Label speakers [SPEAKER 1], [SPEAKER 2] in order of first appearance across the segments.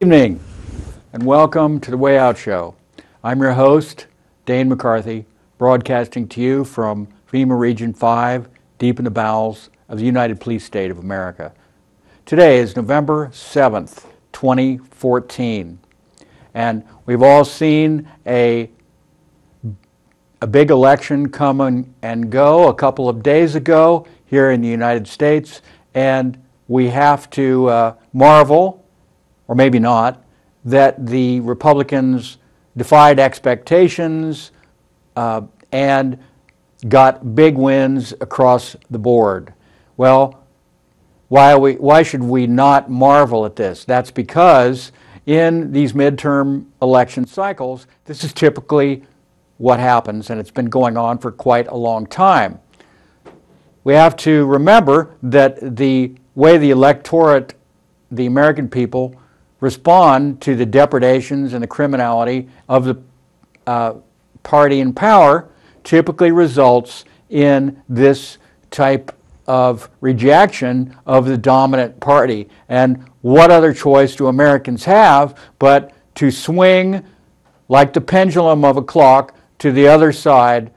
[SPEAKER 1] Evening, and welcome to the Way Out Show. I'm your host, Dane McCarthy, broadcasting to you from FEMA Region 5, deep in the bowels of the United Police State of America. Today is November 7th, 2014, and we've all seen a big election come and go a couple of days ago here in the United States, and we have to marvel, or maybe not, that the Republicans defied expectations and got big wins across the board. Well, why should we not marvel at this? That's because in these midterm election cycles, this is typically what happens, and it's been going on for quite a long time. We have to remember that the way the electorate, the American people, respond to the depredations and the criminality of the party in power typically results in this type of rejection of the dominant party. And what other choice do Americans have but to swing like the pendulum of a clock to the other side,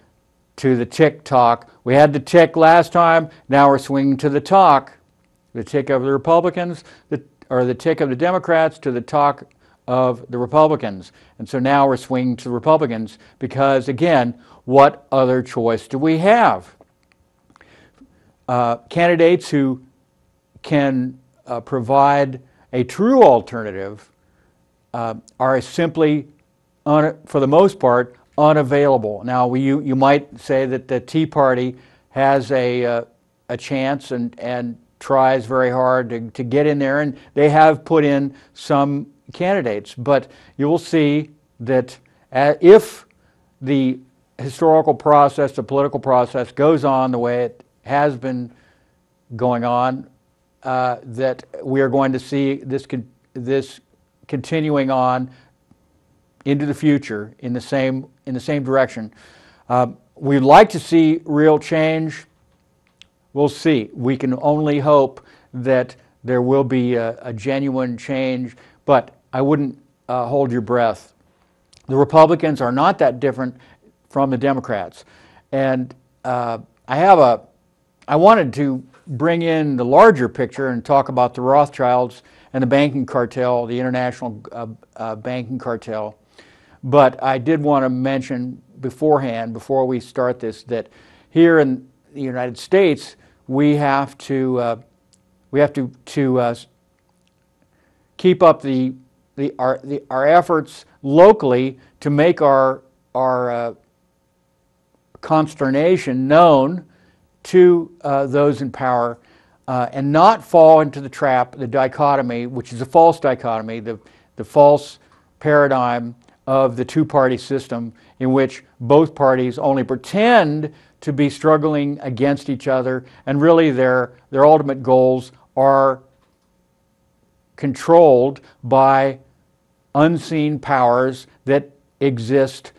[SPEAKER 1] to the tick-tock. We had the tick last time, now we're swinging to the talk. The tick of the Republicans, or the tick of the Democrats to the talk of the Republicans. And so now we're swinging to the Republicans because, again, what other choice do we have? Candidates who can provide a true alternative are simply, for the most part, unavailable. Now, you might say that the Tea Party has a chance and tries very hard to get in there, and they have put in some candidates. But you will see that if the historical process, the political process goes on the way it has been going on, that we are going to see this continuing on into the future in the same direction. We'd like to see real change. We'll see. We can only hope that there will be a genuine change, but I wouldn't hold your breath. The Republicans are not that different from the Democrats. And I wanted to bring in the larger picture and talk about the Rothschilds and the banking cartel, the international banking cartel. But I did want to mention beforehand, before we start this, that here in the United States, we have to keep up our efforts locally to make our consternation known to those in power, and not fall into the trap, the dichotomy, which is a false dichotomy, the false paradigm of the two-party system in which both parties only pretend to be struggling against each other, and really their ultimate goals are controlled by unseen powers that exist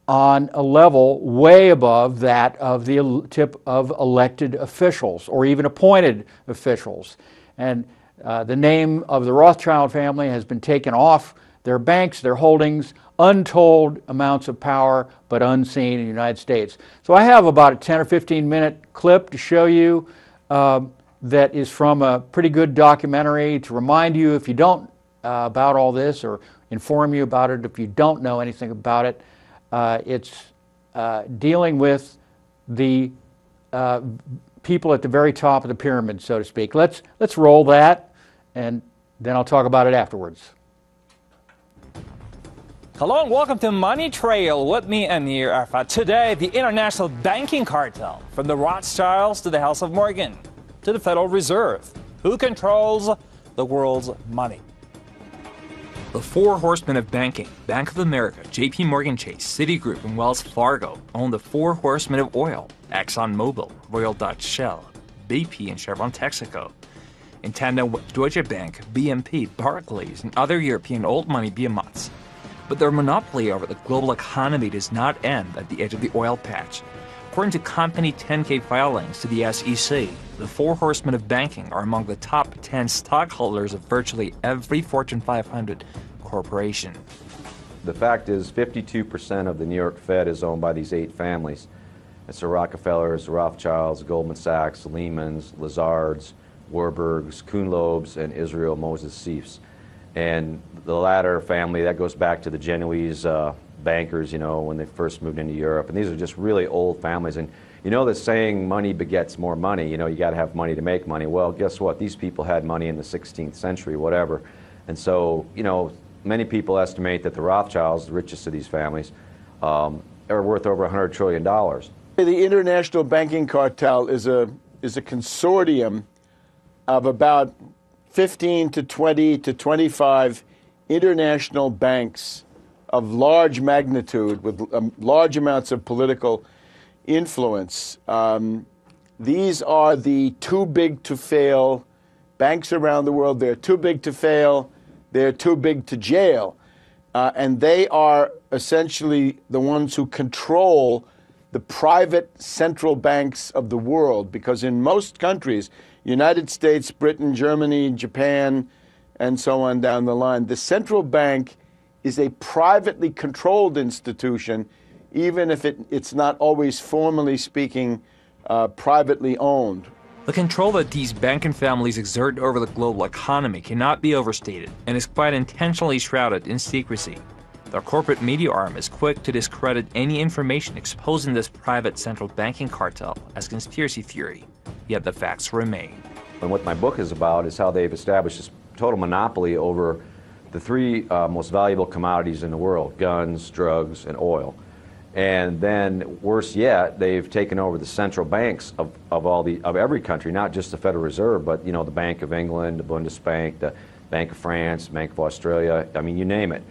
[SPEAKER 1] on a level way above that of the tip of elected officials or even appointed officials. And the name of the Rothschild family has been taken off their banks, their holdings, untold amounts of power, but unseen in the United States. So I have about a 10 or 15 minute clip to show you that is from a pretty good documentary to remind you, if you don't, about all this, or inform you about it if you don't know anything about it. It's dealing with the people at the very top of the pyramid, so to speak. Let's roll that, and then I'll talk about it afterwards.
[SPEAKER 2] Hello and welcome to Money Trail with me, Amir Arafat. Today, the international banking cartel, from the Rothschilds to the House of Morgan to the Federal Reserve. Who controls the world's money? The four horsemen of banking, Bank of America, JP Morgan Chase, Citigroup, and Wells Fargo, own the four horsemen of oil, ExxonMobil, Royal Dutch Shell, BP, and Chevron Texaco. In tandem with Deutsche Bank, BNP, Barclays, and other European old money behemoths. But their monopoly over the global economy does not end at the edge of the oil patch. According to company 10-K filings to the SEC, the four horsemen of banking are among the top 10 stockholders of virtually every Fortune 500 corporation.
[SPEAKER 3] The fact is 52% of the New York Fed is owned by these 8 families. It's the Rockefellers, the Rothschilds, Goldman Sachs, Lehmans, Lazards, Warburgs, Kuhn Loebs, and Israel Moses Seifs. And the latter family, that goes back to the Genoese bankers, you know, when they first moved into Europe. And these are just really old families. And you know the saying, money begets more money, you know, you got to have money to make money. Well, guess what? These people had money in the 16th century, whatever. And so, you know, many people estimate that the Rothschilds, the richest of these families, are worth over $100 trillion.
[SPEAKER 4] The international banking cartel is a consortium of about 15 to 20 to 25 international banks of large magnitude with large amounts of political influence. These are the too big to fail banks around the world. They're too big to fail. They're too big to jail. And they are essentially the ones who control the private central banks of the world, because in most countries, United States, Britain, Germany, Japan, and so on down the line, the central bank is a privately controlled institution, even if it's not always, formally speaking, privately owned.
[SPEAKER 2] The control that these banking families exert over the global economy cannot be overstated and is quite intentionally shrouded in secrecy. The corporate media arm is quick to discredit any information exposing this private central banking cartel as conspiracy theory, yet the facts remain.
[SPEAKER 3] And what my book is about is how they've established this total monopoly over the 3 most valuable commodities in the world: guns, drugs, and oil. And then, worse yet, they've taken over the central banks of every country, not just the Federal Reserve, but you know, the Bank of England, the Bundesbank, the Bank of France, Bank of Australia. I mean, you name it.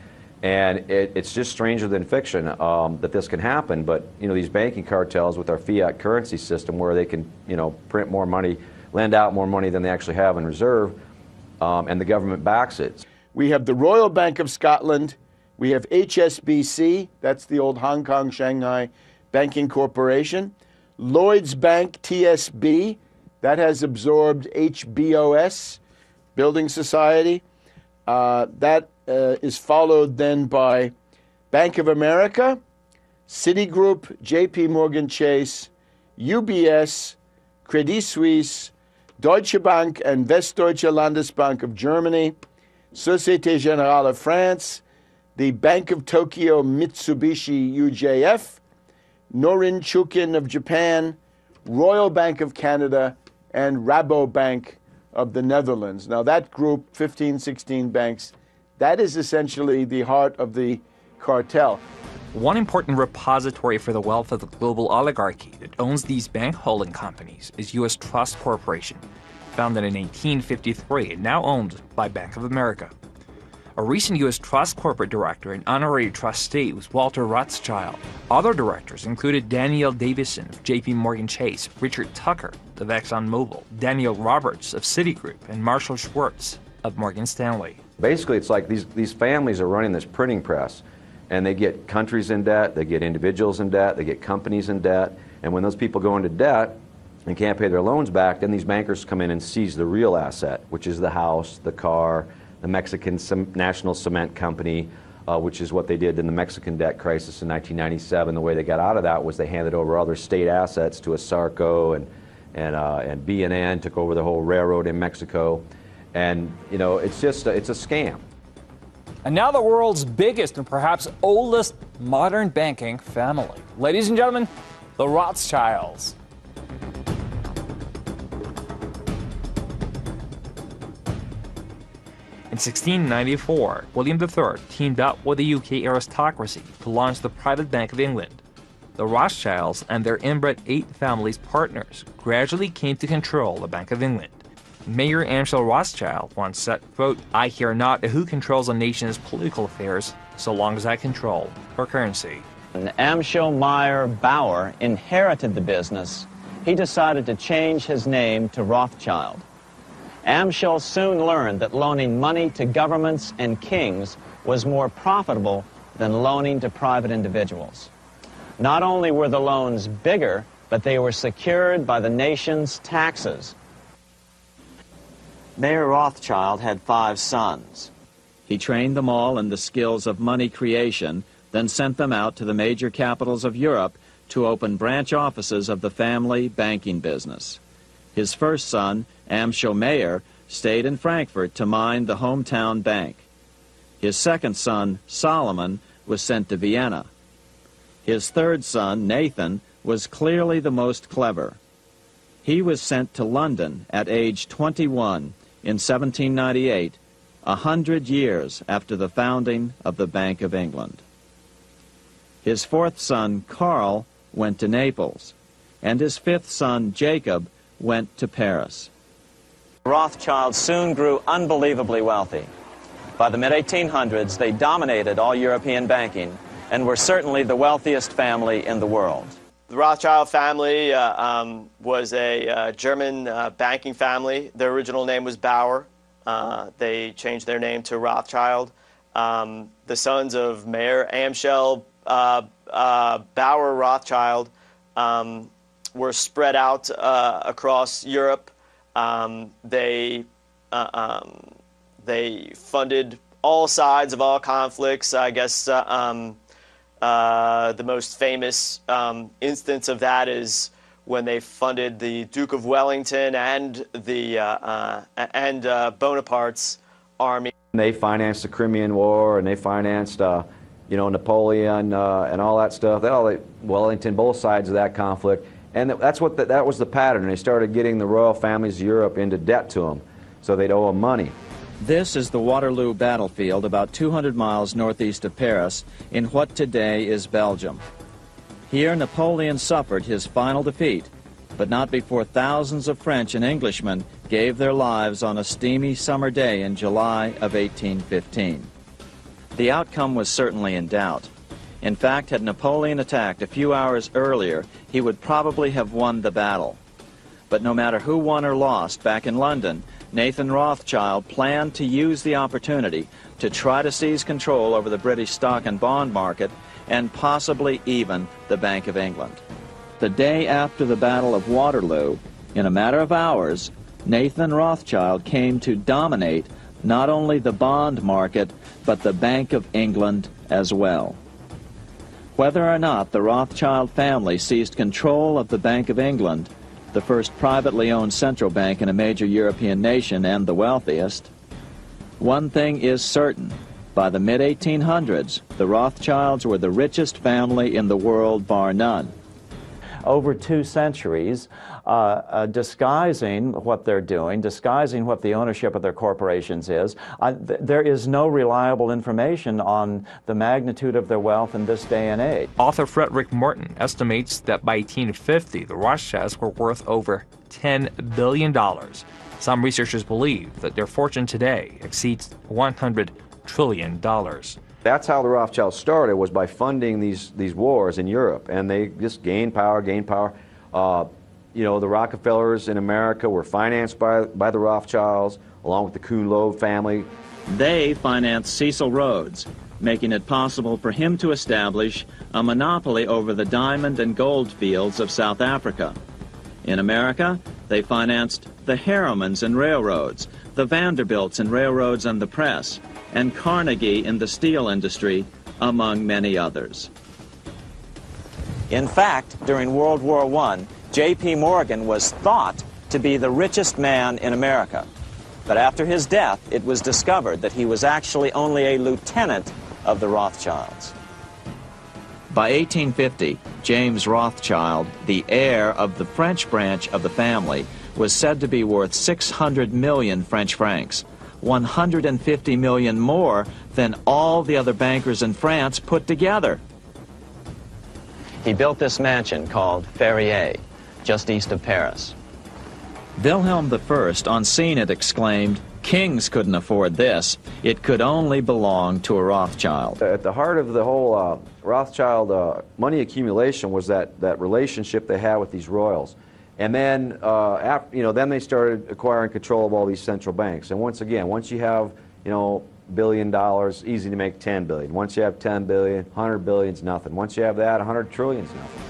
[SPEAKER 3] And it's just stranger than fiction that this can happen. But you know, these banking cartels with our fiat currency system, where they can, you know, print more money, lend out more money than they actually have in reserve, and the government backs it.
[SPEAKER 4] We have the Royal Bank of Scotland. We have HSBC, that's the old Hong Kong, Shanghai Banking Corporation. Lloyds Bank, TSB, that has absorbed HBOS, Building Society. That is followed then by Bank of America, Citigroup, JP Morgan Chase, UBS, Credit Suisse, Deutsche Bank and Westdeutsche Landesbank of Germany, Société Générale of France, the Bank of Tokyo Mitsubishi UJF, Norin Chukin of Japan, Royal Bank of Canada, and Rabobank of the Netherlands. Now that group, 15, 16 banks, that is essentially the heart of the cartel.
[SPEAKER 2] One important repository for the wealth of the global oligarchy that owns these bank holding companies is U.S. Trust Corporation, founded in 1853 and now owned by Bank of America. A recent U.S. Trust corporate director and honorary trustee was Walter Rothschild. Other directors included Daniel Davison of J.P. Morgan Chase, Richard Tucker of ExxonMobil, Daniel Roberts of Citigroup, and Marshall Schwartz of Morgan Stanley.
[SPEAKER 3] Basically, it's like these families are running this printing press, and they get countries in debt, they get individuals in debt, they get companies in debt, and when those people go into debt and can't pay their loans back, then these bankers come in and seize the real asset, which is the house, the car, the Mexican National Cement Company, which is what they did in the Mexican debt crisis in 1997. The way they got out of that was they handed over other state assets to ASARCO, and B&N took over the whole railroad in Mexico. And, you know, it's just it's a scam.
[SPEAKER 2] And now the world's biggest and perhaps oldest modern banking family. Ladies and gentlemen, the Rothschilds. In 1694, William III teamed up with the UK aristocracy to launch the Private Bank of England. The Rothschilds and their inbred 8 families partners gradually came to control the Bank of England. Mayor Amschel Rothschild once said, quote, "I care not who controls a nation's political affairs, so long as I control her currency."
[SPEAKER 5] When Amschel Meyer Bauer inherited the business, he decided to change his name to Rothschild. Amschel soon learned that loaning money to governments and kings was more profitable than loaning to private individuals. Not only were the loans bigger, but they were secured by the nation's taxes. Mayer Rothschild had 5 sons. He trained them all in the skills of money creation, then sent them out to the major capitals of Europe to open branch offices of the family banking business. His first son, Amschel Mayer, stayed in Frankfurt to mind the hometown bank. His second son, Solomon, was sent to Vienna. His third son, Nathan, was clearly the most clever. He was sent to London at age 21 in 1798, 100 years after the founding of the Bank of England. His fourth son, Karl, went to Naples, and his fifth son, Jacob, went to Paris. Rothschilds soon grew unbelievably wealthy. By the mid-1800s, they dominated all European banking and were certainly the wealthiest family in the world.
[SPEAKER 6] The Rothschild family was a German banking family. Their original name was Bauer. They changed their name to Rothschild. The sons of Mayer Amschel Bauer Rothschild were spread out across Europe. They funded all sides of all conflicts. I guess the most famous instance of that is when they funded the Duke of Wellington and Bonaparte's army.
[SPEAKER 3] They financed the Crimean War, and they financed, Napoleon and all that stuff. Wellington, both sides of that conflict, and that was the pattern. They started getting the royal families of Europe into debt to them, so they'd owe them money.
[SPEAKER 5] This is the Waterloo battlefield about 200 miles northeast of Paris in what today is Belgium. Here Napoleon suffered his final defeat, but not before thousands of French and Englishmen gave their lives on a steamy summer day in July of 1815. The outcome was certainly in doubt. In fact, had Napoleon attacked a few hours earlier, he would probably have won the battle. But no matter who won or lost, back in London, Nathan Rothschild planned to use the opportunity to try to seize control over the British stock and bond market and possibly even the Bank of England. The day after the Battle of Waterloo, in a matter of hours, Nathan Rothschild came to dominate not only the bond market, but the Bank of England as well. Whether or not the Rothschild family seized control of the Bank of England, the first privately owned central bank in a major European nation and the wealthiest, one thing is certain. By the mid-1800s, the Rothschilds were the richest family in the world, bar none. Over 2 centuries, disguising what they're doing, disguising what the ownership of their corporations is. There is no reliable information on the magnitude of their wealth in this day and age.
[SPEAKER 2] Author Frederick Martin estimates that by 1850, the Rothschilds were worth over $10 billion. Some researchers believe that their fortune today exceeds $100 trillion.
[SPEAKER 3] That's how the Rothschilds started, was by funding these wars in Europe, and they just gained power. The Rockefellers in America were financed by the Rothschilds, along with the Kuhn-Loeb family.
[SPEAKER 5] They financed Cecil Rhodes, making it possible for him to establish a monopoly over the diamond and gold fields of South Africa. In America, they financed the Harrimans and railroads, the Vanderbilts in railroads and the press, and Carnegie in the steel industry, among many others. In fact, during World War I, J.P. Morgan was thought to be the richest man in America. But after his death, it was discovered that he was actually only a lieutenant of the Rothschilds. By 1850, James Rothschild, the heir of the French branch of the family, was said to be worth 600 million French francs, 150 million more than all the other bankers in France put together. He built this mansion called Ferrier, just east of Paris. Wilhelm I, on seeing it, exclaimed, "Kings couldn't afford this. It could only belong to a Rothschild."
[SPEAKER 3] At the heart of the whole Rothschild money accumulation was that relationship they had with these royals. And then, then they started acquiring control of all these central banks. And once again, once you have, $1 billion, easy to make 10 billion. Once you have 10 billion, 100 billion is nothing. Once you have that, 100 trillion is nothing.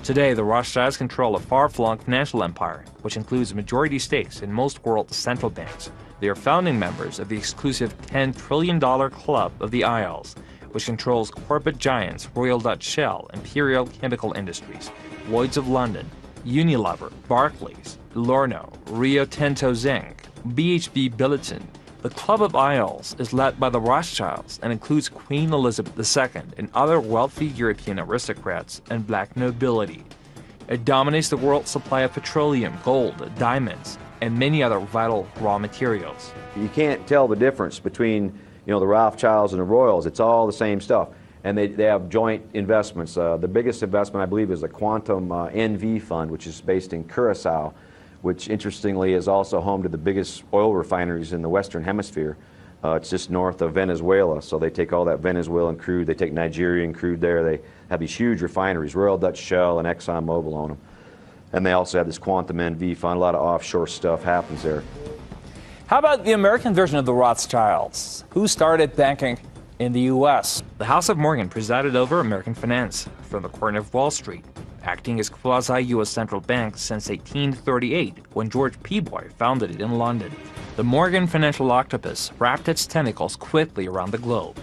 [SPEAKER 2] Today, the Rothschilds control a far-flung financial empire, which includes majority stakes in most world central banks. They are founding members of the exclusive $10 trillion Club of the Isles, which controls corporate giants Royal Dutch Shell, Imperial Chemical Industries, Lloyds of London, Unilever, Barclays, Lorno, Rio Tinto Zinc, BHP Billiton. The Club of Isles is led by the Rothschilds and includes Queen Elizabeth II and other wealthy European aristocrats and black nobility. It dominates the world's supply of petroleum, gold, diamonds, and many other vital raw materials.
[SPEAKER 3] You can't tell the difference between, the Rothschilds and the Royals. It's all the same stuff. And they have joint investments. The biggest investment, I believe, is the Quantum NV Fund, which is based in Curacao, which interestingly is also home to the biggest oil refineries in the Western Hemisphere. It's just north of Venezuela, so they take all that Venezuelan crude, they take Nigerian crude there, they have these huge refineries, Royal Dutch Shell and ExxonMobil own them. And they also have this Quantum NV Fund, a lot of offshore stuff happens there.
[SPEAKER 2] How about the American version of the Rothschilds? Who started banking in the U.S.? The House of Morgan presided over American finance from the corner of Wall Street, acting as quasi-U.S. central bank since 1838, when George Peabody founded it in London. The Morgan financial octopus wrapped its tentacles quickly around the globe.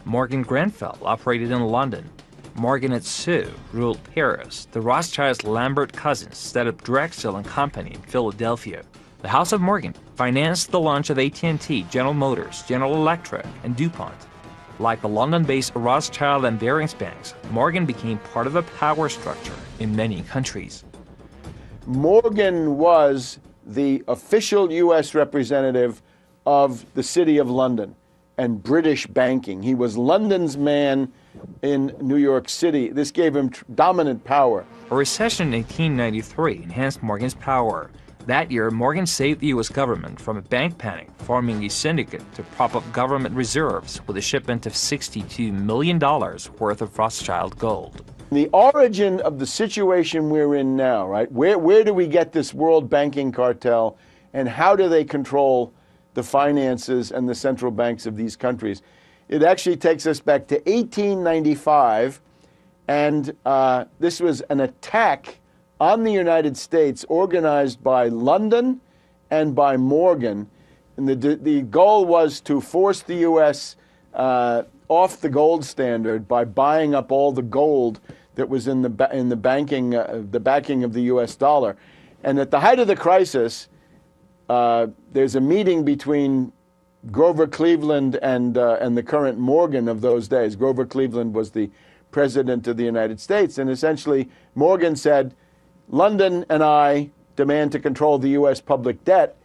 [SPEAKER 2] Morgan Grenfell operated in London. Morgan & Sioux ruled Paris. The Rothschilds' Lambert cousins set up Drexel & Company in Philadelphia. The House of Morgan financed the launch of AT&T, General Motors, General Electric, and DuPont. Like the London-based Rothschild and Barings banks, Morgan became part of the power structure in many countries.
[SPEAKER 4] Morgan was the official U.S. representative of the City of London and British banking. He was London's man in New York City. This gave him dominant power.
[SPEAKER 2] A recession in 1893 enhanced Morgan's power. That year, Morgan saved the U.S. government from a bank panic, forming a syndicate to prop up government reserves with a shipment of $62 million worth of Rothschild gold.
[SPEAKER 4] The origin of the situation we're in now, right? Where do we get this world banking cartel, and how do they control the finances and the central banks of these countries? It actually takes us back to 1895, and this was an attack on the United States organized by London and by Morgan. And the goal was to force the U.S. Off the gold standard by buying up all the gold that was in the backing of the U.S. dollar. And at the height of the crisis, there's a meeting between Grover Cleveland and the current Morgan of those days. Grover Cleveland was the president of the United States, and essentially Morgan said, London and I demand to control the U.S. public debt,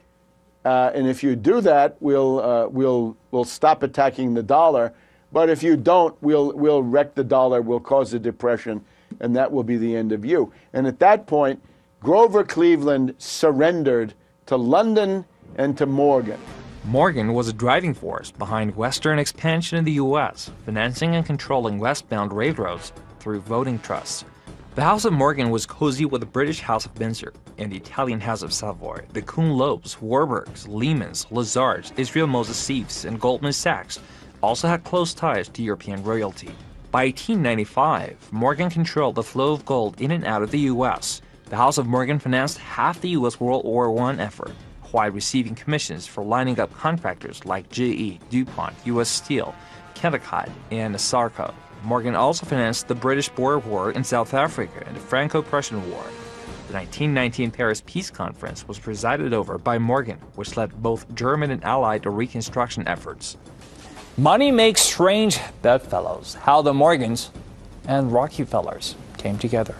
[SPEAKER 4] and if you do that, we'll stop attacking the dollar. But if you don't, we'll wreck the dollar, we'll cause a depression, and that will be the end of you. And at that point, Grover Cleveland surrendered to London and to Morgan.
[SPEAKER 2] Morgan was a driving force behind Western expansion in the U.S., financing and controlling westbound railroads through voting trusts. The House of Morgan was cozy with the British House of Windsor and the Italian House of Savoy. The Kuhn-Loebs, Warburgs, Lehmans, Lazards, Israel Moses Sieves, and Goldman Sachs also had close ties to European royalty. By 1895, Morgan controlled the flow of gold in and out of the U.S. The House of Morgan financed half the U.S. World War I effort, while receiving commissions for lining up contractors like GE, DuPont, U.S. Steel, Kennecott, and Sarco. Morgan also financed the British Boer War in South Africa and the Franco-Prussian War. The 1919 Paris Peace Conference was presided over by Morgan, which led both German and Allied reconstruction efforts. Money makes strange bedfellows. How the Morgans and Rockefellers came together.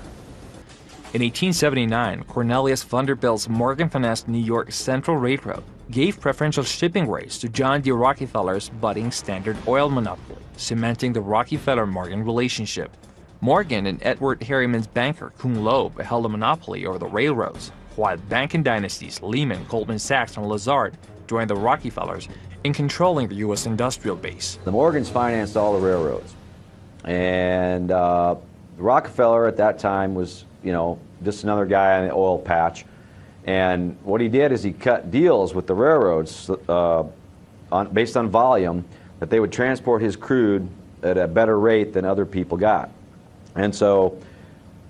[SPEAKER 2] In 1879, Cornelius Vanderbilt's Morgan-financed New York Central Railroad gave preferential shipping rates to John D. Rockefeller's budding Standard Oil monopoly, cementing the Rockefeller-Morgan relationship. Morgan and Edward Harriman's banker Kuhn-Loeb held a monopoly over the railroads, while banking dynasties Lehman, Goldman Sachs, and Lazard joined the Rockefellers in controlling the U.S. industrial base.
[SPEAKER 3] The Morgans financed all the railroads, and Rockefeller at that time was, just another guy on the oil patch. And what he did is he cut deals with the railroads based on volume, that they would transport his crude at a better rate than other people got. And so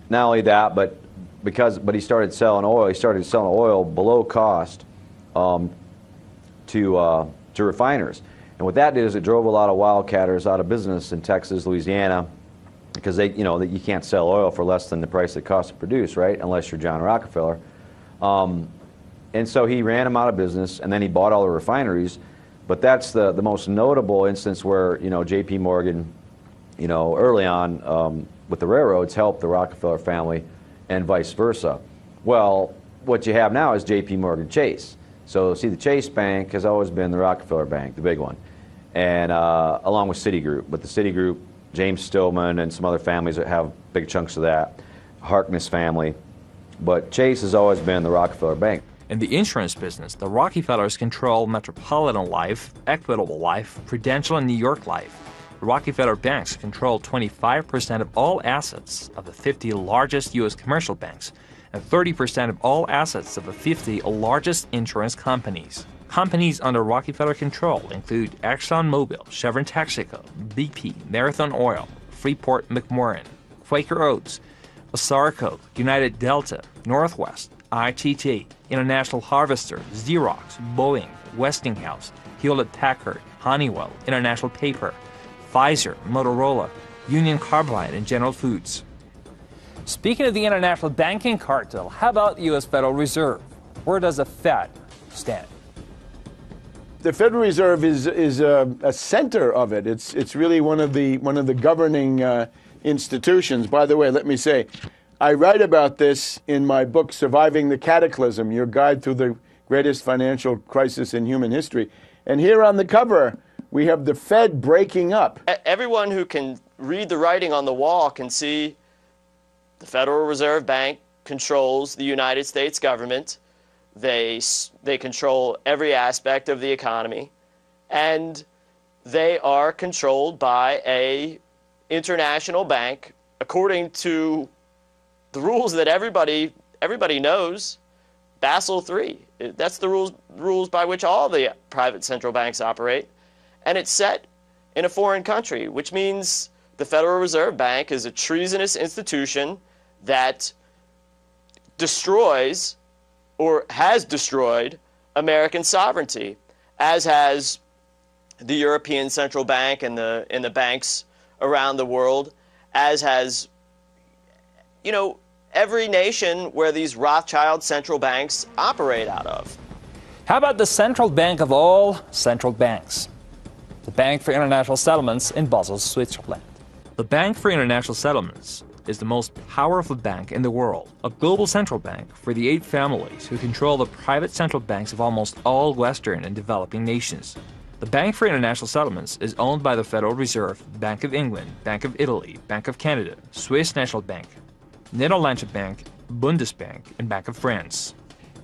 [SPEAKER 3] not only that, but he started selling oil. He started selling oil below cost to refiners. And what that did is it drove a lot of wildcatters out of business in Texas, Louisiana, because you can't sell oil for less than the price it costs to produce, right? Unless you're John Rockefeller. And so he ran them out of business, and then he bought all the refineries. But that's the most notable instance where J.P. Morgan, early on with the railroads helped the Rockefeller family, and vice versa. Well, what you have now is J.P. Morgan Chase. So see, the Chase Bank has always been the Rockefeller Bank, the big one, and along with Citigroup. But the Citigroup, James Stillman and some other families that have big chunks of that, Harkness family. But Chase has always been the Rockefeller Bank.
[SPEAKER 2] In the insurance business, the Rockefellers control Metropolitan Life, Equitable Life, Prudential, and New York Life. The Rockefeller banks control 25% of all assets of the 50 largest U.S. commercial banks and 30% of all assets of the 50 largest insurance companies. Companies under Rockefeller control include ExxonMobil, Chevron Texaco, BP, Marathon Oil, Freeport McMoran, Quaker Oats, Osiarko, United Delta, Northwest, ITT, International Harvester, Xerox, Boeing, Westinghouse, Hewlett-Packard, Honeywell, International Paper, Pfizer, Motorola, Union Carbide, and General Foods. Speaking of the international banking cartel, how about the U.S. Federal Reserve? Where does the Fed stand?
[SPEAKER 4] The Federal Reserve is a center of it. It's really one of the governing institutions. By the way, let me say, I write about this in my book, Surviving the Cataclysm, Your Guide Through the Greatest Financial Crisis in Human History. And here on the cover, we have the Fed breaking up.
[SPEAKER 6] Everyone who can read the writing on the wall can see the Federal Reserve Bank controls the United States government. They control every aspect of the economy, and they are controlled by a international bank according to the rules that everybody knows. Basel III. That's the rules by which all the private central banks operate, and it's set in a foreign country, which means the Federal Reserve Bank is a treasonous institution that destroys or has destroyed American sovereignty, as has the European Central Bank and the banks around the world, as has, every nation where these Rothschild central banks operate out of.
[SPEAKER 2] How about the central bank of all central banks? The Bank for International Settlements in Basel, Switzerland. The Bank for International Settlements is the most powerful bank in the world, a global central bank for the 8 families who control the private central banks of almost all Western and developing nations. The Bank for International Settlements is owned by the Federal Reserve, Bank of England, Bank of Italy, Bank of Canada, Swiss National Bank, Nederlandsche Bank, Bundesbank, and Bank of France.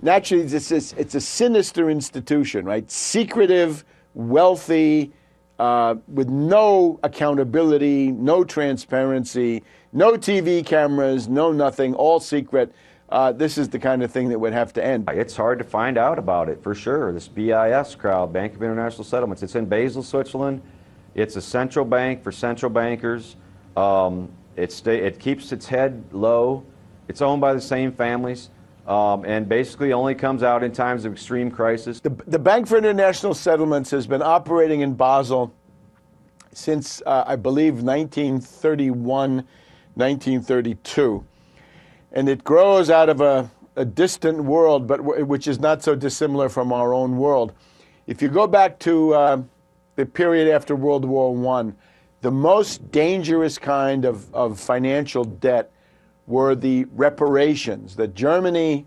[SPEAKER 4] Naturally, it's a sinister institution, right? Secretive, wealthy, with no accountability, no transparency, no TV cameras, no nothing, all secret. This is the kind of thing that would have to end.
[SPEAKER 3] It's hard to find out about it, for sure. This BIS crowd, Bank of International Settlements, it's in Basel, Switzerland. It's a central bank for central bankers. It keeps its head low. It's owned by the same families, and basically only comes out in times of extreme crisis.
[SPEAKER 4] The Bank for International Settlements has been operating in Basel since, I believe, 1931, 1932. And it grows out of a distant world, but which is not so dissimilar from our own world. If you go back to the period after World War I, the most dangerous kind of financial debt were the reparations that Germany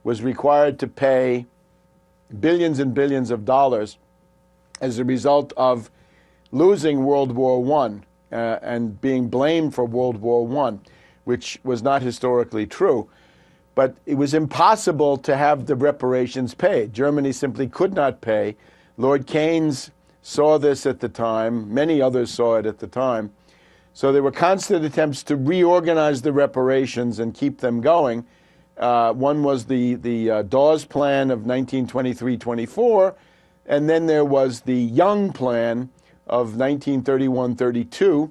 [SPEAKER 4] was required to pay billions and billions of dollars as a result of losing World War I and being blamed for World War I, which was not historically true. But it was impossible to have the reparations paid. Germany simply could not pay. Lord Keynes saw this at the time. Many others saw it at the time. So there were constant attempts to reorganize the reparations and keep them going. One was the Dawes Plan of 1923-24, and then there was the Young Plan of 1931-32,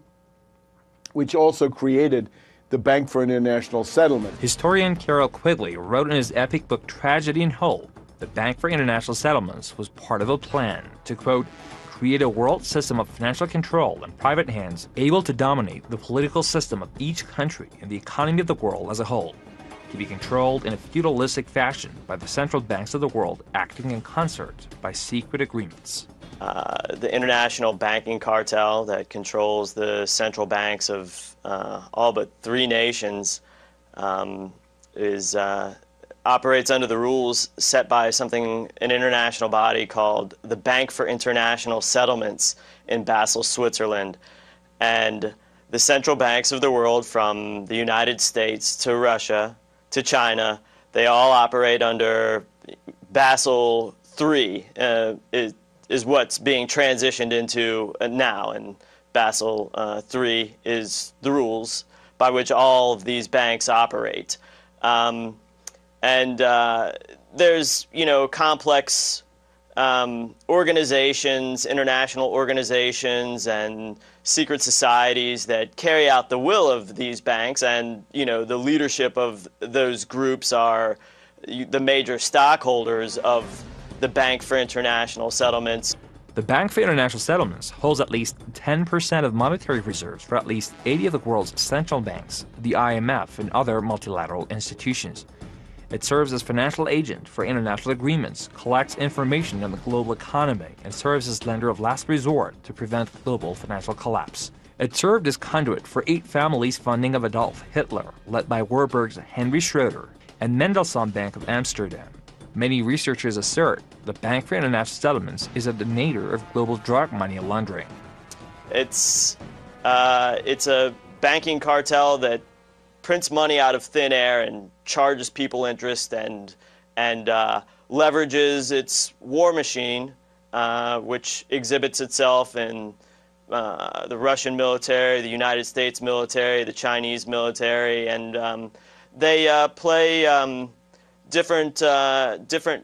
[SPEAKER 4] which also created the Bank for International Settlement.
[SPEAKER 2] Historian Carroll Quigley wrote in his epic book Tragedy and Hope, the Bank for International Settlements was part of a plan to, quote, create a world system of financial control in private hands able to dominate the political system of each country and the economy of the world as a whole, to be controlled in a feudalistic fashion by the central banks of the world acting in concert by secret agreements.
[SPEAKER 6] The international banking cartel that controls the central banks of all but 3 nations operates under the rules set by an international body called the Bank for International Settlements in Basel, Switzerland. And the central banks of the world, from the United States to Russia to China, they all operate under Basel III, is what's being transitioned into now. And Basel III is the rules by which all of these banks operate. There's, complex organizations, international organizations, and secret societies that carry out the will of these banks, and, the leadership of those groups are the major stockholders of the Bank for International Settlements.
[SPEAKER 2] The Bank for International Settlements holds at least 10% of monetary reserves for at least 80 of the world's central banks, the IMF, and other multilateral institutions. It serves as financial agent for international agreements, collects information on the global economy, and serves as lender of last resort to prevent global financial collapse. It served as conduit for 8 families' funding of Adolf Hitler, led by Warburg's Henry Schroeder, and Mendelssohn Bank of Amsterdam. Many researchers assert the Bank for International Settlements is a detonator of global drug money laundering.
[SPEAKER 6] It's a banking cartel that prints money out of thin air and charges people interest and leverages its war machine, which exhibits itself in the Russian military, the United States military, the Chinese military, and they play different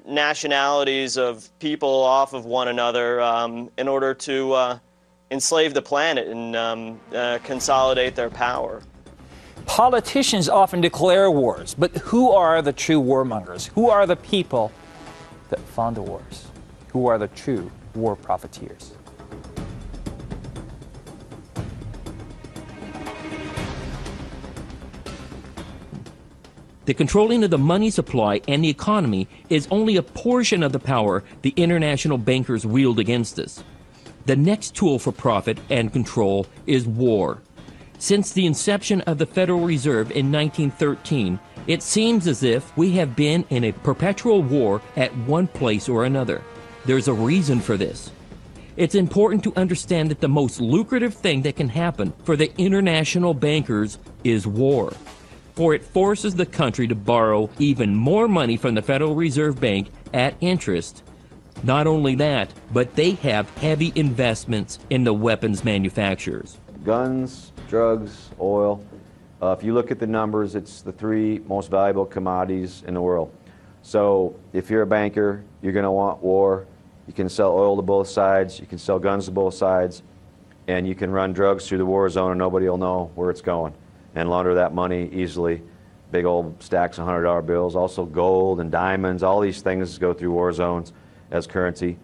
[SPEAKER 6] nationalities of people off of one another in order to enslave the planet and consolidate their power.
[SPEAKER 2] Politicians often declare wars, but who are the true warmongers? Who are the people that fund the wars? Who are the true war profiteers?
[SPEAKER 7] The controlling of the money supply and the economy is only a portion of the power the international bankers wield against us. The next tool for profit and control is war. Since the inception of the Federal Reserve in 1913, it seems as if we have been in a perpetual war at one place or another. There's a reason for this. It's important to understand that the most lucrative thing that can happen for the international bankers is war, for it forces the country to borrow even more money from the Federal Reserve Bank at interest. Not only that, but they have heavy investments in the weapons manufacturers.
[SPEAKER 3] Guns, drugs, oil. If you look at the numbers, it's the 3 most valuable commodities in the world. So if you're a banker, you're going to want war. You can sell oil to both sides, you can sell guns to both sides, and you can run drugs through the war zone and nobody will know where it's going and launder that money easily. Big old stacks of $100 bills, also gold and diamonds, all these things go through war zones as currency.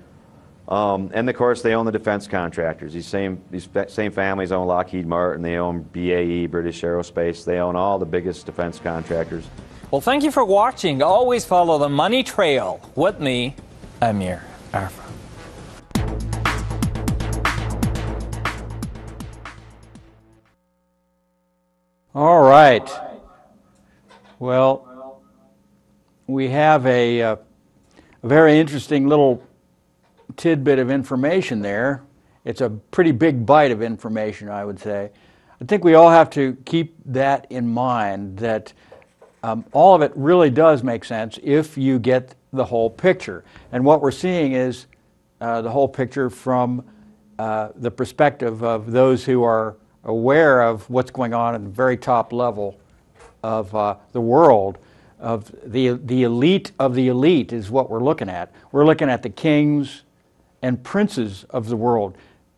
[SPEAKER 3] And of course, they own the defense contractors. These same families own Lockheed Martin, they own BAE, British Aerospace, they own all the biggest defense contractors.
[SPEAKER 2] Well, thank you for watching. Always follow the money trail with me, Amir Arfa.
[SPEAKER 1] All right. Well, we have a very interesting little tidbit of information there. It's a pretty big bite of information, I would say. I think we all have to keep that in mind, that all of it really does make sense if you get the whole picture. And what we're seeing is the whole picture from the perspective of those who are aware of what's going on at the very top level of the world, of the elite of the elite is what we're looking at. We're looking at the kings and princes of the world.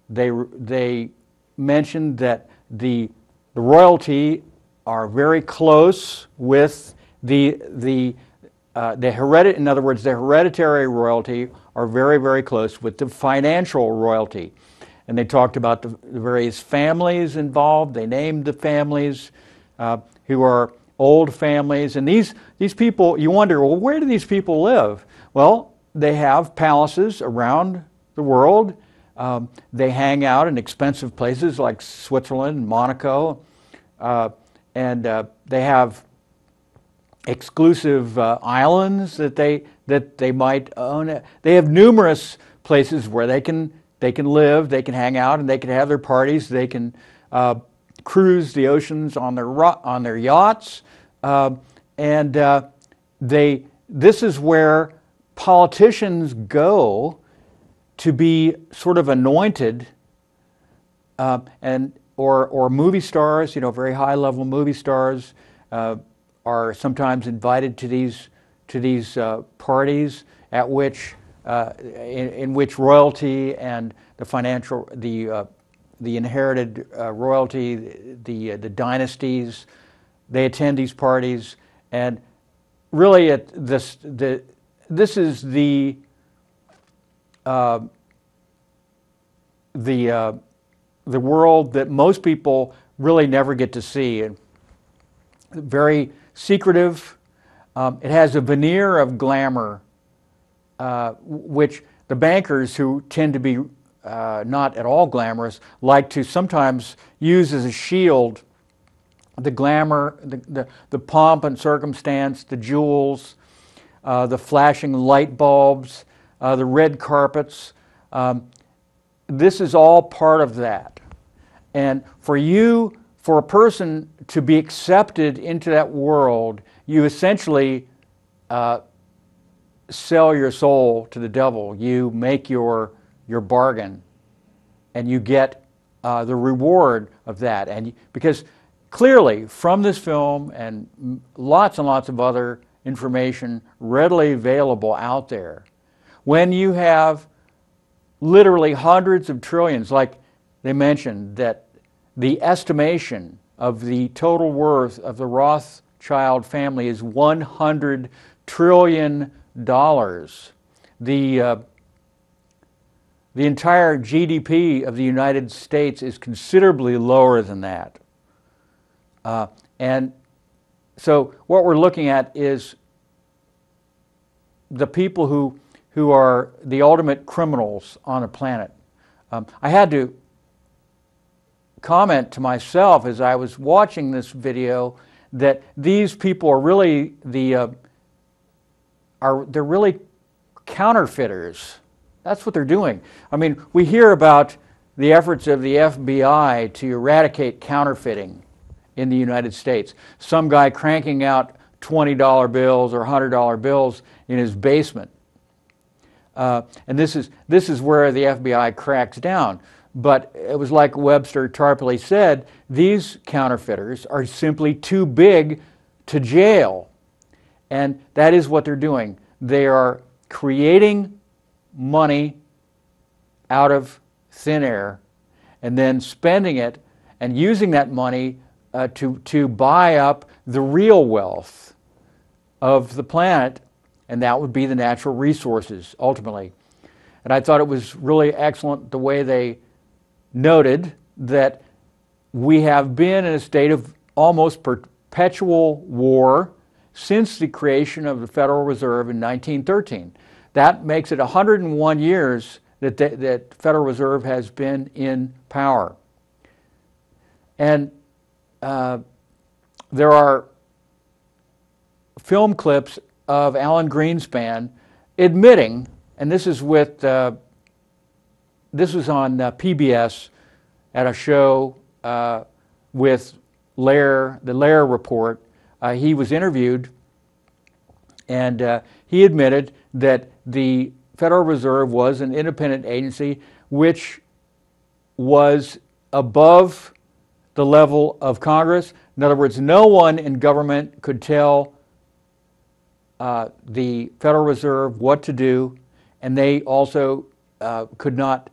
[SPEAKER 1] They mentioned that the royalty are very close with in other words, the hereditary royalty are very, very close with the financial royalty. And they talked about the various families involved. They named the families who are old families. And these people, you wonder, well, where do these people live? Well, they have palaces around the world. They hang out in expensive places like Switzerland and Monaco. And they have exclusive islands that they might own. They have numerous places where they can live, they can hang out, and they can have their parties. They can cruise the oceans on their yachts, this is where politicians go to be sort of anointed, or movie stars, very high-level movie stars are sometimes invited to these parties at which in which royalty and the financial the inherited royalty, the dynasties, they attend these parties, and really this is the world that most people really never get to see. And very secretive. It has a veneer of glamour, which the bankers, who tend to be not at all glamorous, like to sometimes use as a shield the glamour, the pomp and circumstance, the jewels, the flashing light bulbs, the red carpets. This is all part of that. And for a person to be accepted into that world, you essentially sell your soul to the devil. You make your bargain, and you get the reward of that. And because clearly, from this film and lots of other information readily available out there, when you have literally hundreds of trillions, like they mentioned, that the estimation of the total worth of the Rothschild family is $100 trillion. The entire GDP of the United States is considerably lower than that. And so what we're looking at is the people who are the ultimate criminals on the planet. I had to comment to myself as I was watching this video that these people are really they're really counterfeiters. That's what they're doing. I mean, we hear about the efforts of the FBI to eradicate counterfeiting in the United States. Some guy cranking out $20 bills or $100 bills in his basement. And this is where the FBI cracks down. But it was like Webster Tarpley said, these counterfeiters are simply too big to jail. And that is what they're doing. They are creating money out of thin air and then spending it and using that money to buy up the real wealth of the planet, and that would be the natural resources ultimately. And I thought it was really excellent the way they noted that we have been in a state of almost perpetual war since the creation of the Federal Reserve in 1913. That makes it 101 years that the Federal Reserve has been in power. And there are film clips of Alan Greenspan admitting, and this is with this was on PBS at a show with Lehrer, the Lehrer Report. He was interviewed, and he admitted that the Federal Reserve was an independent agency which was above the level of Congress. In other words, no one in government could tell the Federal Reserve what to do, and they also could not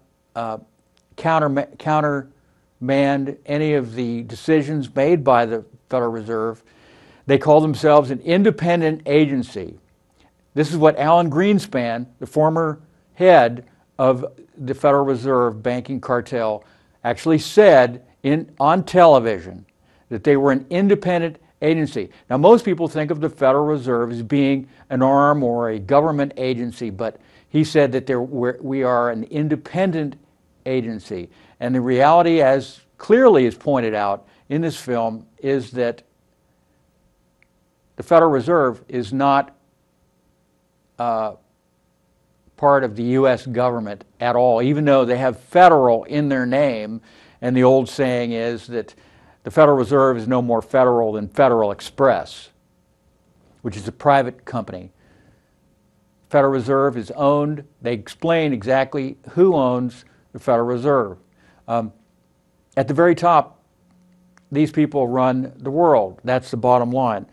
[SPEAKER 1] countermand any of the decisions made by the Federal Reserve. They call themselves an independent agency. This is what Alan Greenspan, the former head of the Federal Reserve banking cartel, actually said on television, that they were an independent agency. Now, most people think of the Federal Reserve as being an arm or a government agency, but he said that we are an independent agency. And the reality, as clearly is pointed out in this film, is that the Federal Reserve is not part of the U.S. government at all, even though they have federal in their name. And the old saying is that the Federal Reserve is no more federal than Federal Express, which is a private company. Federal Reserve is owned. They explain exactly who owns the Federal Reserve. At the very top, these people run the world. That's the bottom line.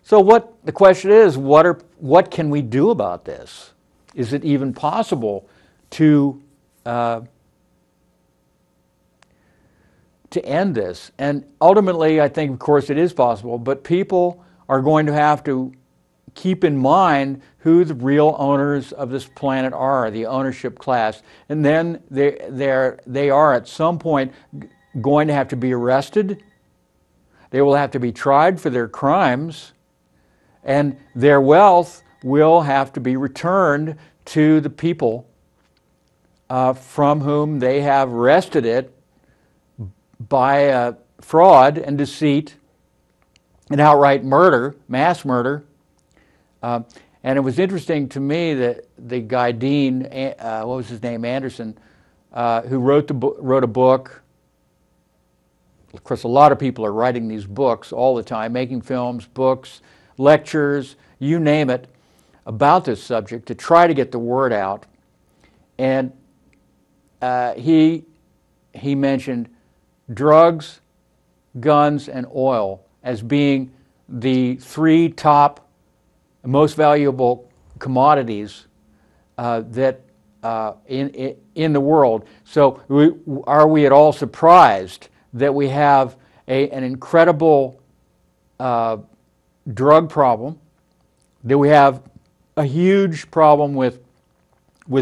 [SPEAKER 1] So the question is, what can we do about this? Is it even possible to end this? And ultimately, I think, of course, it is possible, but people are going to have to keep in mind who the real owners of this planet are, the ownership class. And then they are at some point going to have to be arrested. They will have to be tried for their crimes, and their wealth will have to be returned to the people from whom they have wrested it by fraud and deceit and outright murder, mass murder. And it was interesting to me that the guy Dean, what was his name, Anderson, who wrote a book. Of course, a lot of people are writing these books all the time, making films, books, lectures, you name it, about this subject to try to get the word out. And he mentioned drugs, guns, and oil as being the three top most valuable commodities that in the world. So are we at all surprised that we have an incredible drug problem, that we have a huge problem with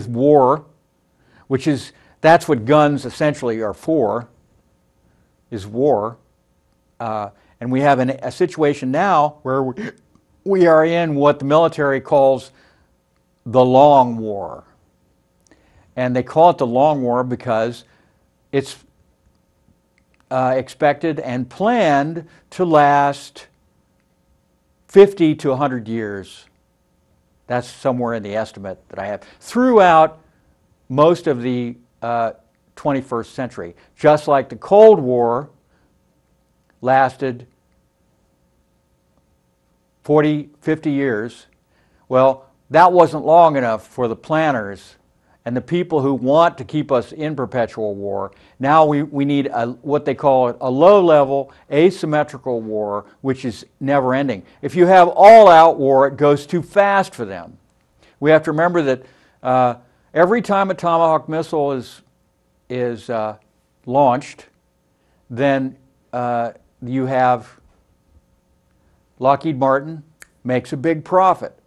[SPEAKER 1] war, that's what guns essentially are for, is war. And we have a situation now where we are in what the military calls the long war. And they call it the long war because it's expected and planned to last 50 to 100 years. That's somewhere in the estimate that I have, throughout most of the 21st century. Just like the Cold War lasted 40, 50 years. Well, that wasn't long enough for the planners and the people who want to keep us in perpetual war. Now we need what they call a low-level, asymmetrical war, which is never-ending. If you have all-out war, it goes too fast for them. We have to remember that every time a Tomahawk missile is launched, then you have Lockheed Martin makes a big profit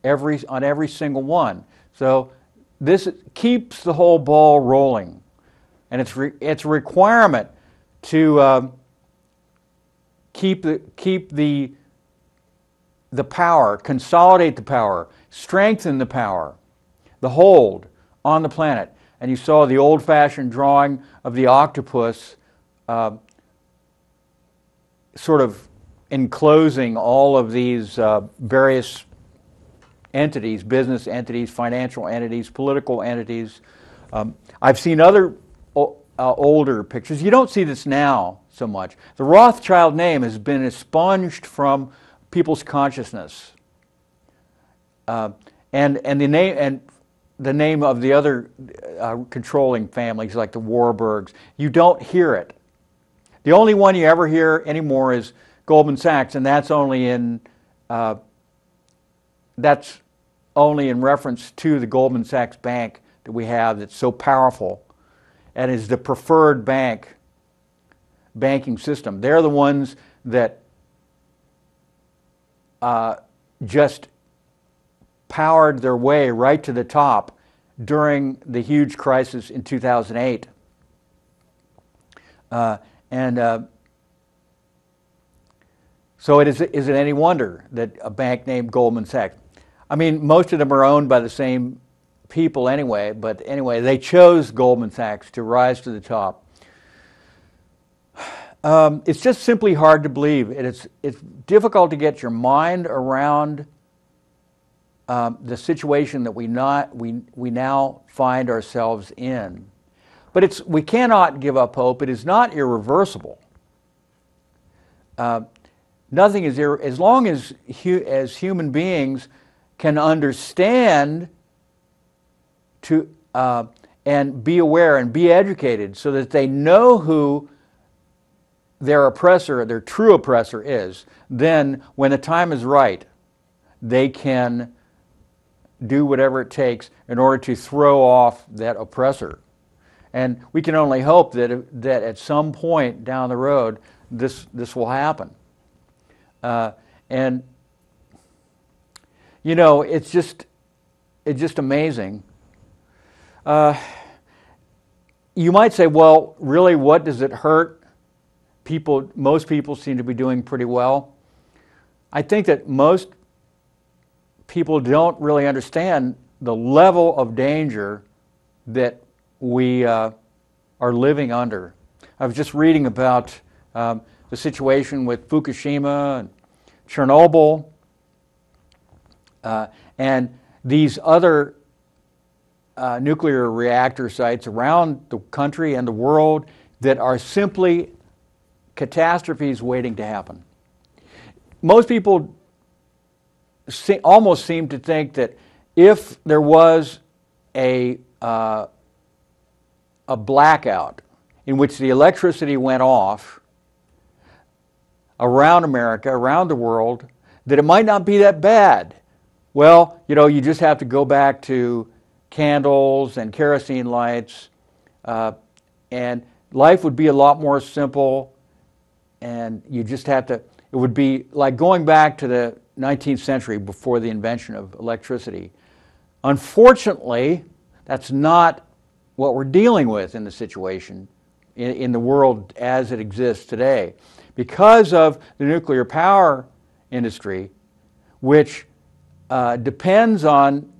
[SPEAKER 1] on every single one. So this keeps the whole ball rolling, and it's a requirement to keep the power, consolidate the power, strengthen the power, the hold on the planet. And you saw the old-fashioned drawing of the octopus sort of enclosing all of these various entities, business entities, financial entities, political entities. I've seen other older pictures. You don't see this now so much. The Rothschild name has been expunged from people's consciousness, and the name of the other controlling families like the Warburgs. You don't hear it. The only one you ever hear anymore is Goldman Sachs, and that's only in reference to the Goldman Sachs Bank that we have that's so powerful and is the preferred banking system. They're the ones that just powered their way right to the top during the huge crisis in 2008. So is it any wonder that a bank named Goldman Sachs, I mean, most of them are owned by the same people anyway, but anyway, they chose Goldman Sachs to rise to the top. It's just simply hard to believe. It's difficult to get your mind around the situation that we now find ourselves in. But we cannot give up hope. It is not irreversible. Nothing is as long as human beings can understand and be aware and be educated so that they know who their oppressor, their true oppressor is, then when the time is right, they can do whatever it takes in order to throw off that oppressor. And we can only hope that at some point down the road this will happen. And you know, it's just amazing. You might say, well, really, what does it hurt? Most people seem to be doing pretty well. I think that most people don't really understand the level of danger that we are living under. I was just reading about the situation with Fukushima and Chernobyl and these other nuclear reactor sites around the country and the world that are simply catastrophes waiting to happen. Most people almost seem to think that if there was a blackout in which the electricity went off around America, around the world, that it might not be that bad. Well, you know, you just have to go back to candles and kerosene lights, and life would be a lot more simple, and you just have to, it would be like going back to the 19th century before the invention of electricity. Unfortunately, that's not what we're dealing with in the situation in the world as it exists today. Because of the nuclear power industry, which depends on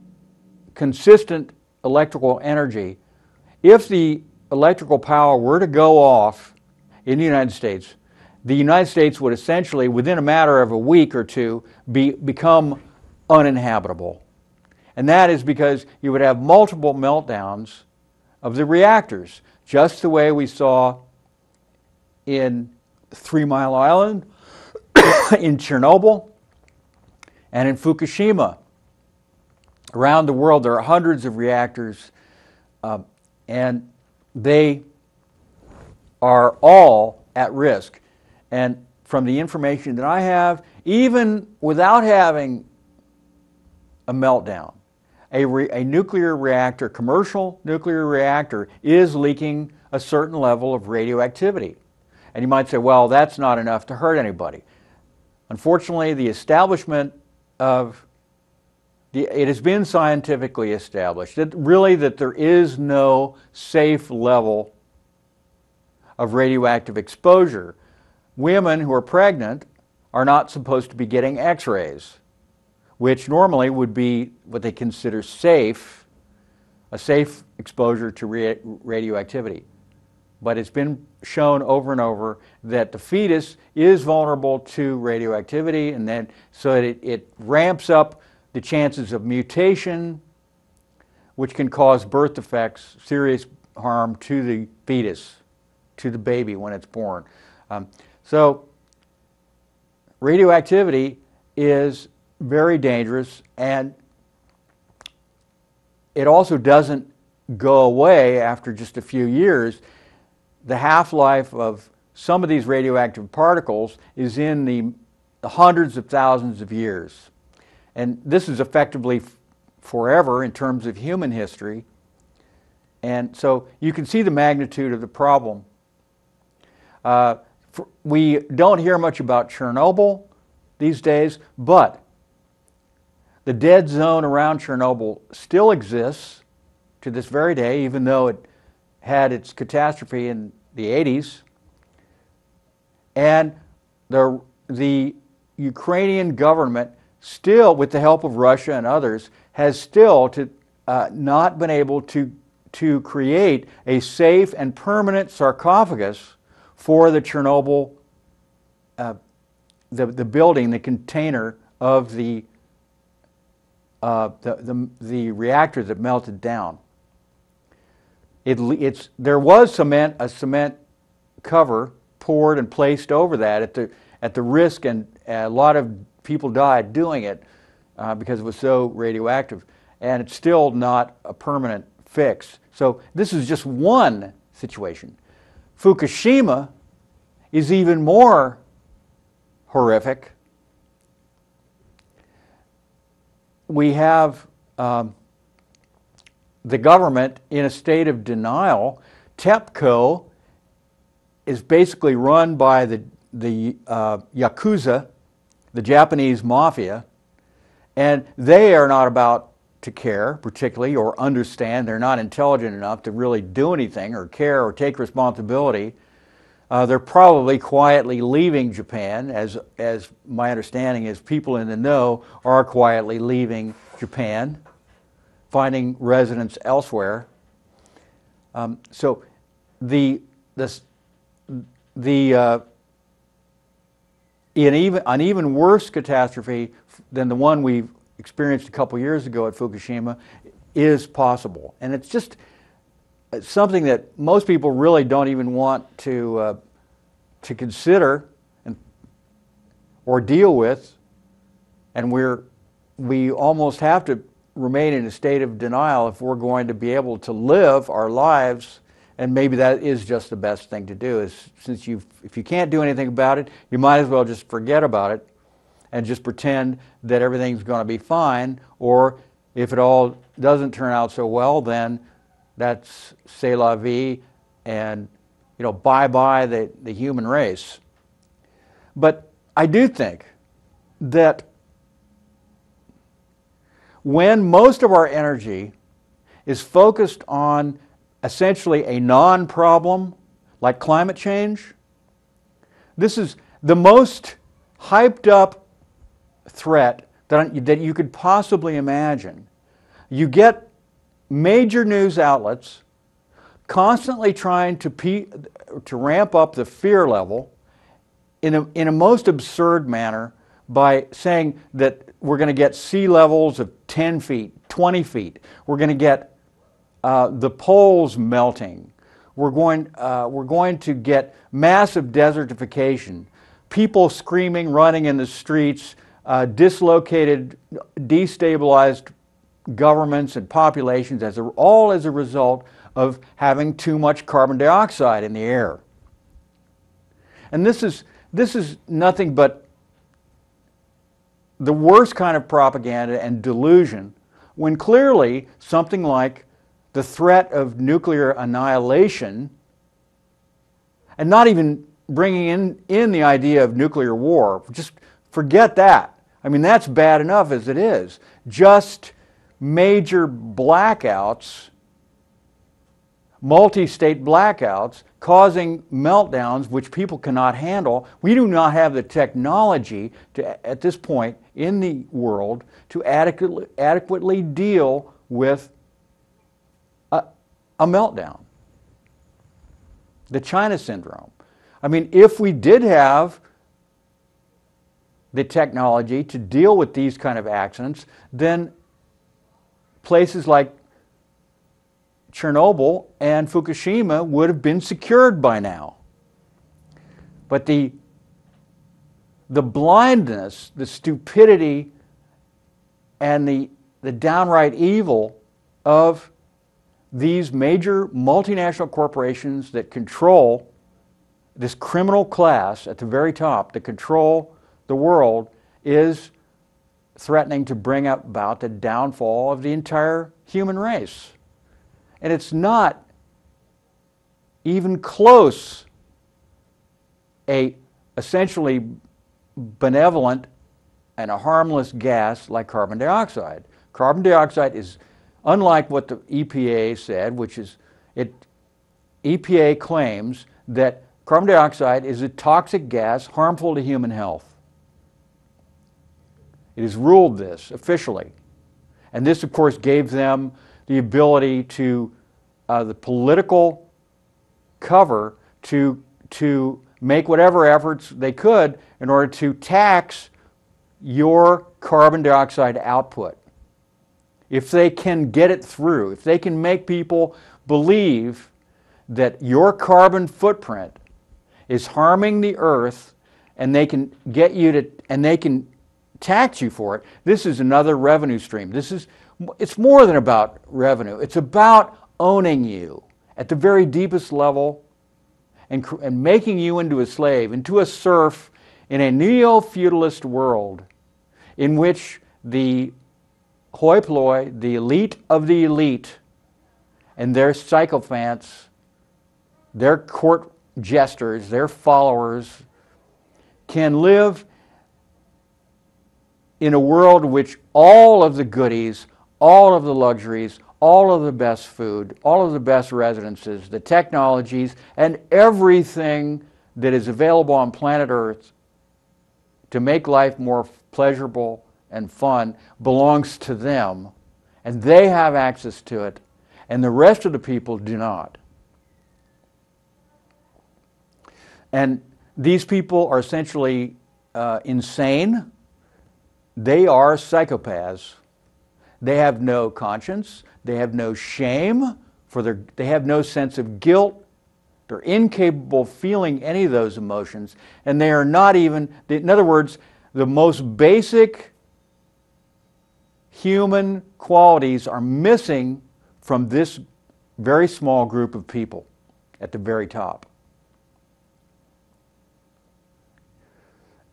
[SPEAKER 1] consistent electrical energy, if the electrical power were to go off in the United States would essentially, within a matter of a week or two, become uninhabitable. And that is because you would have multiple meltdowns of the reactors, just the way we saw in 3 Mile Island, in Chernobyl, and in Fukushima. Around the world, there are hundreds of reactors, and they are all at risk. And from the information that I have, even without having a meltdown, a nuclear reactor, commercial nuclear reactor, is leaking a certain level of radioactivity. And you might say, well, that's not enough to hurt anybody. Unfortunately, the establishment of it has been scientifically established that there is no safe level of radioactive exposure. Women who are pregnant are not supposed to be getting X-rays, which normally would be what they consider safe, a safe exposure to radioactivity. But it's been shown over and over that the fetus is vulnerable to radioactivity, and then so it ramps up the chances of mutation, which can cause birth defects, serious harm to the fetus, to the baby when it's born. So radioactivity is very dangerous, and it also doesn't go away after just a few years. The half-life of some of these radioactive particles is in the hundreds of thousands of years. And this is effectively forever in terms of human history. And so you can see the magnitude of the problem. For We don't hear much about Chernobyl these days, but the dead zone around Chernobyl still exists to this very day, even though it had its catastrophe in the 80s. And the Ukrainian government still, with the help of Russia and others, has still not been able to create a safe and permanent sarcophagus for the Chernobyl, the building, the container of the reactor that melted down. There was a cement cover poured and placed over that at the risk, and a lot of people died doing it because it was so radioactive, and it's still not a permanent fix. So this is just one situation. Fukushima is even more horrific. We have the government in a state of denial. TEPCO is basically run by the Yakuza, the Japanese mafia, and they are not about to care particularly or understand. They're not intelligent enough to really do anything or care or take responsibility. They're probably quietly leaving Japan, as my understanding is people in the know are quietly leaving Japan, finding residence elsewhere. So an even worse catastrophe than the one we experienced a couple years ago at Fukushima is possible. And it's just something that most people really don't even want to consider or deal with, and we almost have to remain in a state of denial if we're going to be able to live our lives. And maybe that is just the best thing to do, is if you can't do anything about it, you might as well just forget about it and just pretend that everything's going to be fine. Or if it all doesn't turn out so well, then that's c'est la vie, and bye-bye the human race. But I do think that when most of our energy is focused on essentially a non-problem like climate change, this is the most hyped up threat that you could possibly imagine. You get major news outlets constantly trying to ramp up the fear level in a most absurd manner by saying that we're going to get sea levels of 10 feet, 20 feet. We're going to get the poles melting. We're going to get massive desertification, people screaming, running in the streets, dislocated, destabilized governments and populations, all as a result of having too much carbon dioxide in the air. And this is nothing but the worst kind of propaganda and delusion, when clearly something like the threat of nuclear annihilation, and not even bringing in the idea of nuclear war, just forget that. I mean, that's bad enough as it is. Just major blackouts, multi-state blackouts, causing meltdowns which people cannot handle. We do not have the technology at this point in the world to adequately deal with a meltdown. The China syndrome. I mean, if we did have the technology to deal with these kind of accidents, then places like Chernobyl and Fukushima would have been secured by now. But the blindness, the stupidity, and the downright evil of these major multinational corporations that control this criminal class at the very top, that control the world, is threatening to bring about the downfall of the entire human race. And it's not even close a essentially benevolent and a harmless gas like carbon dioxide. Carbon dioxide is unlike what the EPA said, which is EPA claims that carbon dioxide is a toxic gas harmful to human health. It has ruled this officially. And this, of course, gave them the ability to, the political cover to make whatever efforts they could in order to tax your carbon dioxide output. If they can get it through, if they can make people believe that your carbon footprint is harming the earth and they can get you to, and they can tax you for it, this is another revenue stream. It's more than about revenue. It's about owning you at the very deepest level and making you into a slave, into a serf in a neo-feudalist world in which the hoi polloi, the elite of the elite, and their sycophants, their court jesters, their followers, can live in a world in which all of the goodies, all of the luxuries, all of the best food, all of the best residences, the technologies, and everything that is available on planet Earth to make life more pleasurable and fun belongs to them, and they have access to it, and the rest of the people do not. And these people are essentially insane. They are psychopaths. They have no conscience. They have no shame they have no sense of guilt. They're incapable of feeling any of those emotions, and they are not even, in other words, the most basic human qualities are missing from this very small group of people at the very top.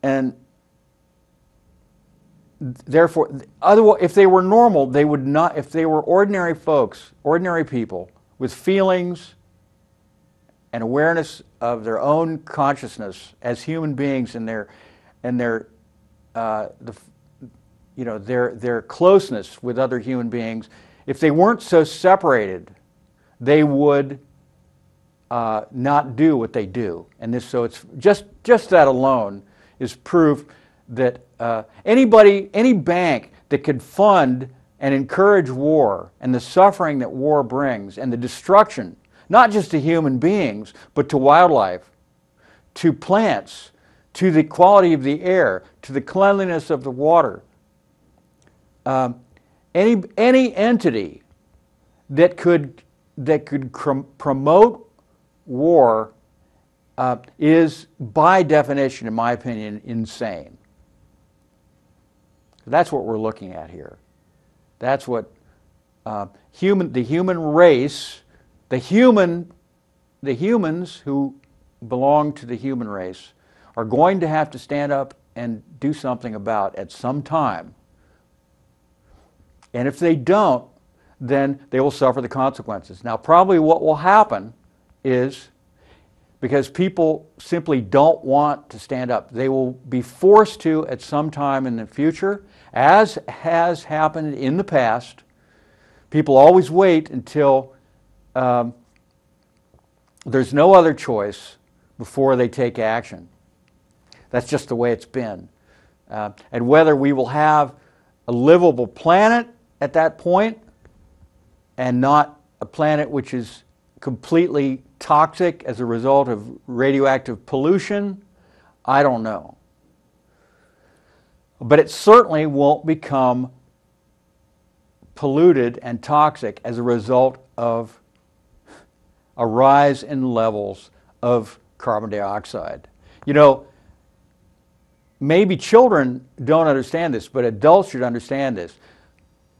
[SPEAKER 1] And therefore, otherwise, if they were normal, they would not, if they were ordinary folks, ordinary people with feelings and awareness of their own consciousness as human beings and their closeness with other human beings, if they weren't so separated, they would not do what they do. And so it's just that alone is proof that any bank that could fund and encourage war and the suffering that war brings and the destruction, not just to human beings, but to wildlife, to plants, to the quality of the air, to the cleanliness of the water. Any entity that could promote war is, by definition, in my opinion, insane. That's what we're looking at here. That's what the human race, the humans who belong to the human race are going to have to stand up and do something about at some time. And if they don't, then they will suffer the consequences. Now, probably what will happen is, because people simply don't want to stand up, they will be forced to at some time in the future, as has happened in the past. People always wait until there's no other choice before they take action. That's just the way it's been. And whether we will have a livable planet at that point and not a planet which is completely toxic as a result of radioactive pollution, I don't know. But it certainly won't become polluted and toxic as a result of a rise in levels of carbon dioxide. You know, maybe children don't understand this, but adults should understand this.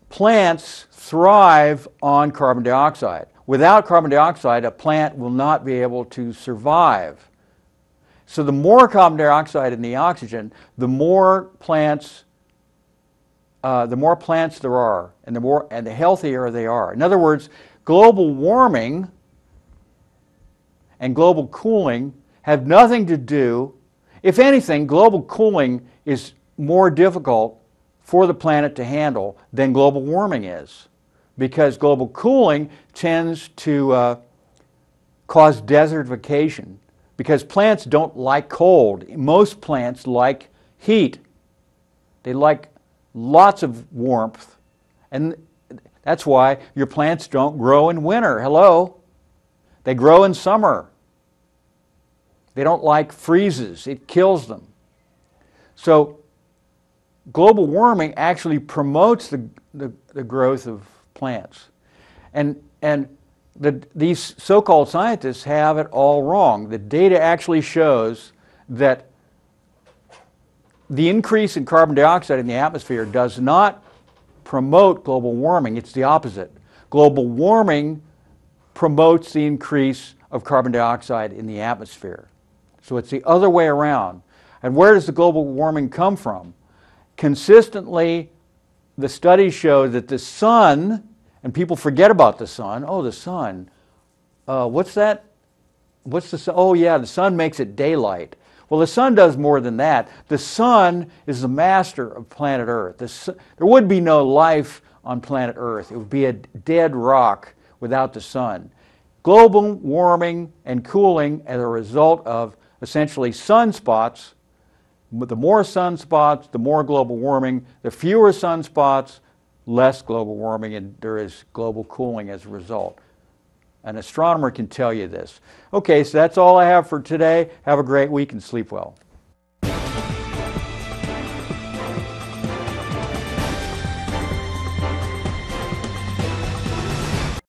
[SPEAKER 1] Plants thrive on carbon dioxide. Without carbon dioxide, a plant will not be able to survive. So the more carbon dioxide in the oxygen, the more plants there are, and the healthier they are. In other words, global warming and global cooling have nothing to do, if anything, global cooling is more difficult for the planet to handle than global warming is, because global cooling tends to cause desertification, because plants don't like cold. Most plants like heat. They like lots of warmth, and that's why your plants don't grow in winter. Hello? They grow in summer. They don't like freezes. It kills them. So global warming actually promotes the growth of plants. And these so-called scientists have it all wrong. The data actually shows that the increase in carbon dioxide in the atmosphere does not promote global warming. It's the opposite. Global warming promotes the increase of carbon dioxide in the atmosphere. So it's the other way around. And where does the global warming come from? Consistently, the studies show that the sun, and people forget about the sun. Oh, the sun. What's that? What's the sun? Oh, yeah, the sun makes it daylight. Well, the sun does more than that. The sun is the master of planet Earth. There would be no life on planet Earth. It would be a dead rock without the sun. Global warming and cooling as a result of essentially sunspots. The more sunspots, the more global warming. The fewer sunspots, less global warming, and there is global cooling as a result. An astronomer can tell you this. Okay, so that's all I have for today. Have a great week and sleep well.